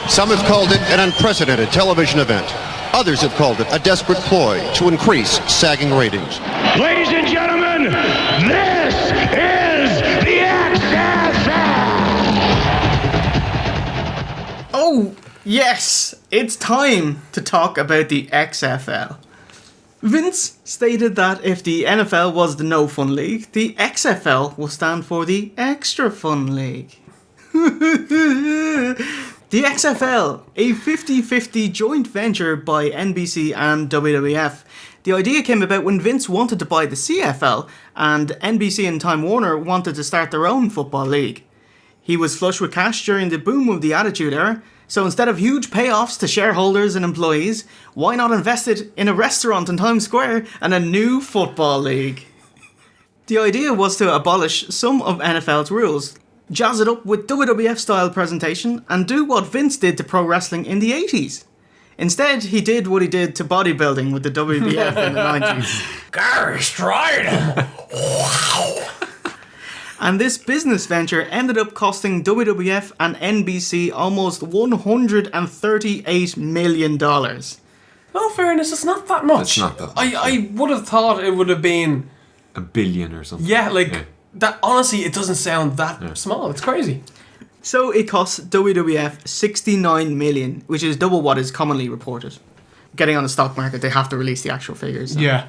Some have called it an unprecedented television event. Others have called it a desperate ploy to increase sagging ratings. Ladies and gentlemen, this is the XFL! Oh, yes, it's time to talk about the XFL. Vince stated that if the NFL was the no fun league, the XFL will stand for the extra fun league. The XFL, a 50-50 joint venture by NBC and WWF. The idea came about when Vince wanted to buy the CFL and NBC and Time Warner wanted to start their own football league. He was flush with cash during the boom of the Attitude Era, so instead of huge payoffs to shareholders and employees, why not invest it in a restaurant in Times Square and a new football league? The idea was to abolish some of NFL's rules, jazz it up with WWF-style presentation, and do what Vince did to pro wrestling in the 80s. Instead, he did what he did to bodybuilding with the WWF in the 90s. Gary Strider! Wow! And this business venture ended up costing WWF and NBC almost $138 million. Well, fairness, it's not that much. It's not that much. I would have thought it would have been... $1 billion or something. Yeah, that. Honestly, it doesn't sound that small. It's crazy. So it cost WWF $69 million, which is double what is commonly reported. Getting on the stock market, they have to release the actual figures. So. Yeah.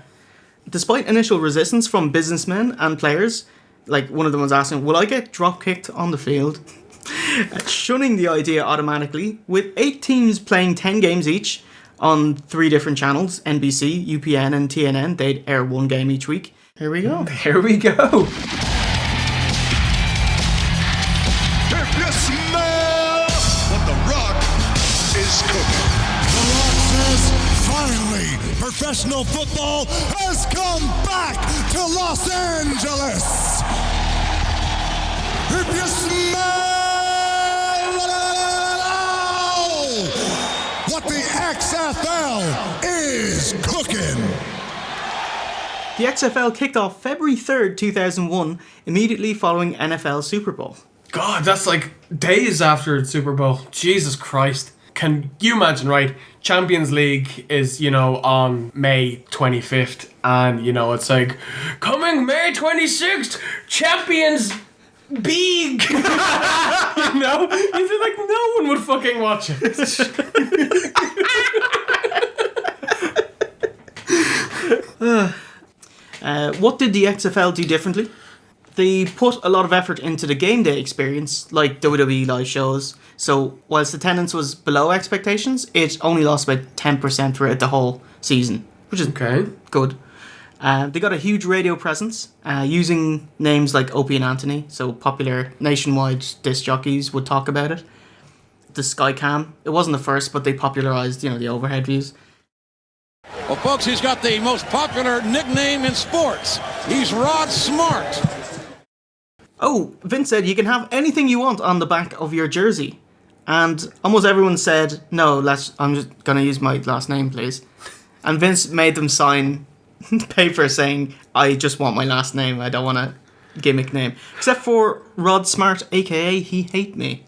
Despite initial resistance from businessmen and players, like one of them was asking, will I get drop-kicked on the field? Shunning the idea automatically, with 8 teams playing 10 games each on 3 different channels, NBC, UPN and TNN, they'd air 1 game each week. Here we go. Here we go. If you smell what the Rock is cooking. The Rock says, finally, professional football has come back to Los Angeles. If you smell what the XFL is cooking. The XFL kicked off February 3rd, 2001, immediately following NFL Super Bowl. God, that's like days after Super Bowl. Jesus Christ. Can you imagine, right? Champions League is, on May 25th. And, it's like, coming May 26th, Champions League. You'd be like, no one would fucking watch it. What did the XFL do differently? They put a lot of effort into the game day experience, like WWE live shows. So whilst attendance was below expectations, it only lost about 10% throughout the whole season, which is good. They got a huge radio presence, using names like Opie and Anthony, so popular nationwide disc jockeys would talk about it. The Skycam, it wasn't the first, but they popularised, the overhead views. Well, folks, he's got the most popular nickname in sports. He's Rod Smart. Oh, Vince said you can have anything you want on the back of your jersey. And almost everyone said, no, I'm just going to use my last name, please. And Vince made them sign paper saying, I just want my last name. I don't want a gimmick name. Except for Rod Smart, a.k.a. He Hate Me.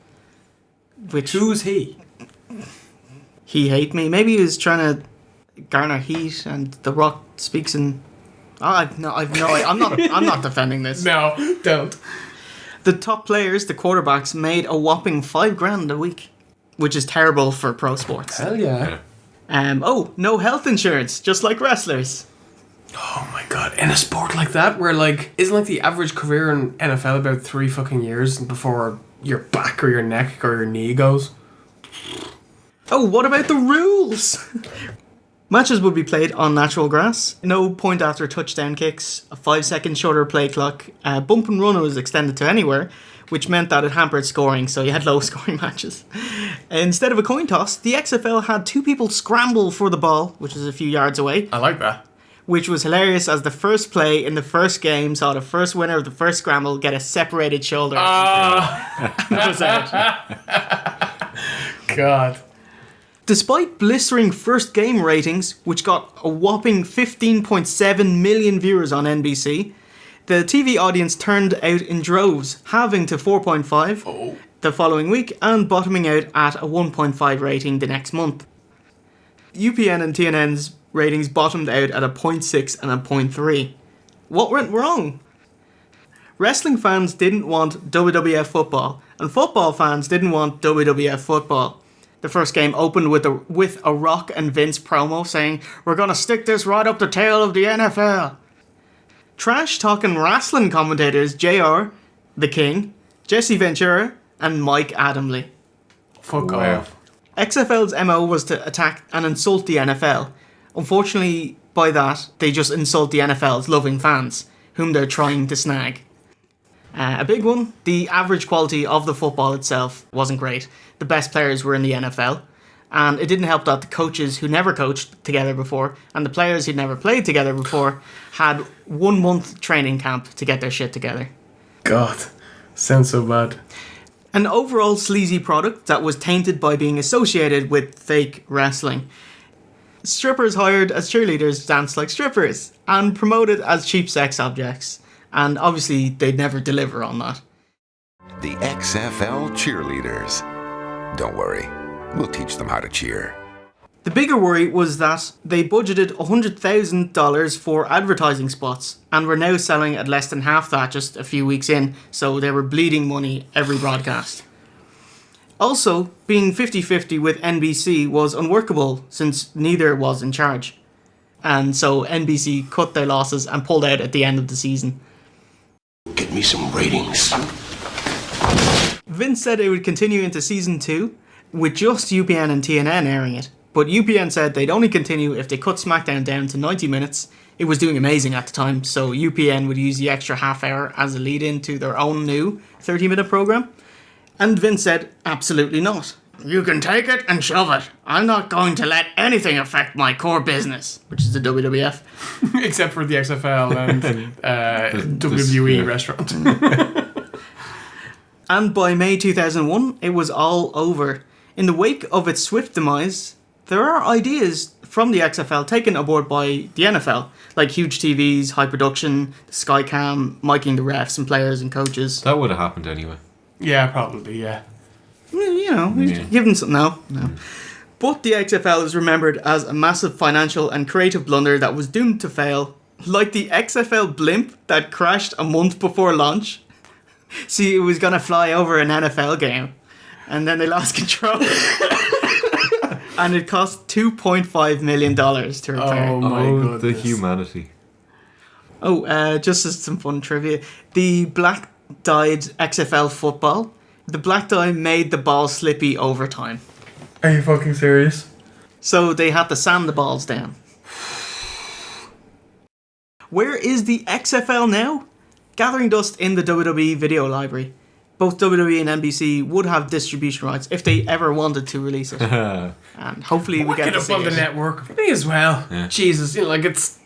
Who's he? He Hate Me. Maybe he was trying to garner heat and The Rock speaks in... I'm not defending this. No, don't. The top players, the quarterbacks, made a whopping $5,000 a week, which is terrible for pro sports. Hell yeah. No health insurance, just like wrestlers. Oh my god, in a sport like that, where isn't the average career in NFL about 3 fucking years before your back or your neck or your knee goes? Oh, what about the rules? Matches would be played on natural grass, no point after touchdown kicks, a 5-second shorter play clock, bump and run was extended to anywhere, which meant that it hampered scoring, so you had low scoring matches. Instead of a coin toss, the XFL had 2 people scramble for the ball, which is a few yards away. I like that. Which was hilarious as the first play in the first game saw the first winner of the first scramble get a separated shoulder. That was out. God. Despite blistering first game ratings, which got a whopping 15.7 million viewers on NBC, the TV audience turned out in droves, halving to 4.5. the following week and bottoming out at a 1.5 rating the next month. UPN and TNN's ratings bottomed out at a 0.6 and a 0.3. What went wrong? Wrestling fans didn't want WWF football, and football fans didn't want WWF football. The first game opened with a Rock and Vince promo saying, "We're gonna stick this right up the tail of the NFL." Trash-talking wrestling commentators JR, The King, Jesse Ventura, and Mike Adamle. Fuck off. XFL's MO was to attack and insult the NFL. Unfortunately, by that, they just insult the NFL's loving fans, whom they're trying to snag. A big one, the average quality of the football itself wasn't great. The best players were in the NFL, and it didn't help that the coaches who never coached together before and the players who'd never played together before had 1 month training camp to get their shit together. God, sounds so bad. An overall sleazy product that was tainted by being associated with fake wrestling. Strippers hired as cheerleaders danced like strippers and promoted as cheap sex objects. And obviously, they'd never deliver on that. The XFL Cheerleaders. Don't worry, we'll teach them how to cheer. The bigger worry was that they budgeted $100,000 for advertising spots and were now selling at less than half that just a few weeks in, so they were bleeding money every broadcast. Also, being 50-50 with NBC was unworkable since neither was in charge. And so NBC cut their losses and pulled out at the end of the season. Get me some ratings. Vince said it would continue into season 2 with just UPN and TNN airing it, but UPN said they'd only continue if they cut SmackDown down to 90 minutes. It was doing amazing at the time, so UPN would use the extra half hour as a lead-in to their own new 30-minute program. And Vince said, absolutely not. You can take it and shove it. I'm not going to let anything affect my core business, which is the WWF. Except for the XFL and WWE restaurant. And by May 2001, it was all over. In the wake of its swift demise, there are ideas from the XFL taken aboard by the NFL, like huge TVs, high production, Skycam, miking the refs and players and coaches. That would have happened anyway. Yeah, probably, yeah. You know, give them something now. No. But the XFL is remembered as a massive financial and creative blunder that was doomed to fail, like the XFL blimp that crashed a month before launch. See, it was going to fly over an NFL game, and then they lost control. And it cost $2.5 million to repair. Oh my goodness. The humanity. Just as some fun trivia, the black dyed XFL football, the black dye made the ball slippy over time. Are you fucking serious? So they had to sand the balls down. Where is the XFL now? Gathering dust in the WWE video library. Both WWE and NBC would have distribution rights if they ever wanted to release it. And hopefully we get to see it. Up on the network. Me as well. Yeah. Jesus, you know, like it's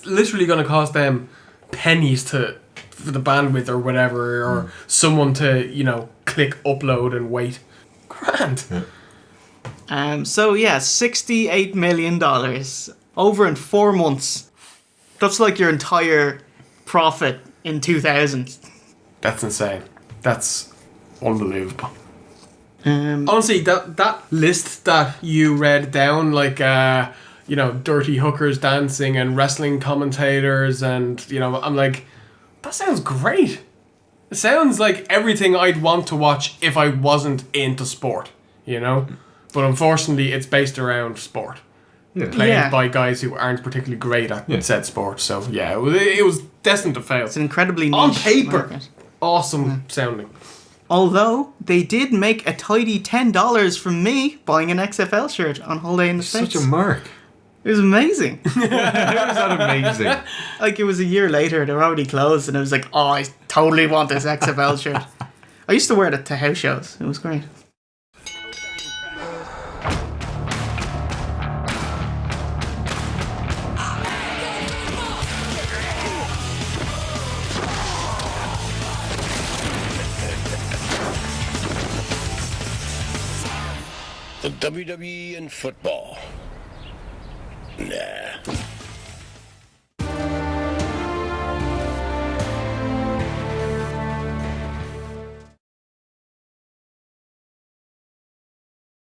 literally going to cost them pennies for the bandwidth or whatever, or someone to, you know, click upload and wait. Grand. Yeah. So yeah, $68 million over in 4 months. That's like your entire profit in 2000. That's insane. That's unbelievable. Honestly, that list that you read down, like you know, dirty hookers dancing and wrestling commentators, and you know, I'm like, that sounds great. It sounds like everything I'd want to watch if I wasn't into sport, you know. But unfortunately, it's based around sport. Yeah. Played by guys who aren't particularly great at said sport. So yeah, it was destined to fail. It's an incredibly niche on paper. Market. Awesome sounding. Although they did make a tidy $10 from me buying an XFL shirt on holiday in the States. Such a mark. It was amazing. How is that amazing? Like, it was a year later, they were already closed, and I was like, oh, I totally want this XFL shirt. I used to wear it to house shows. It was great. The WWE in football. Nah.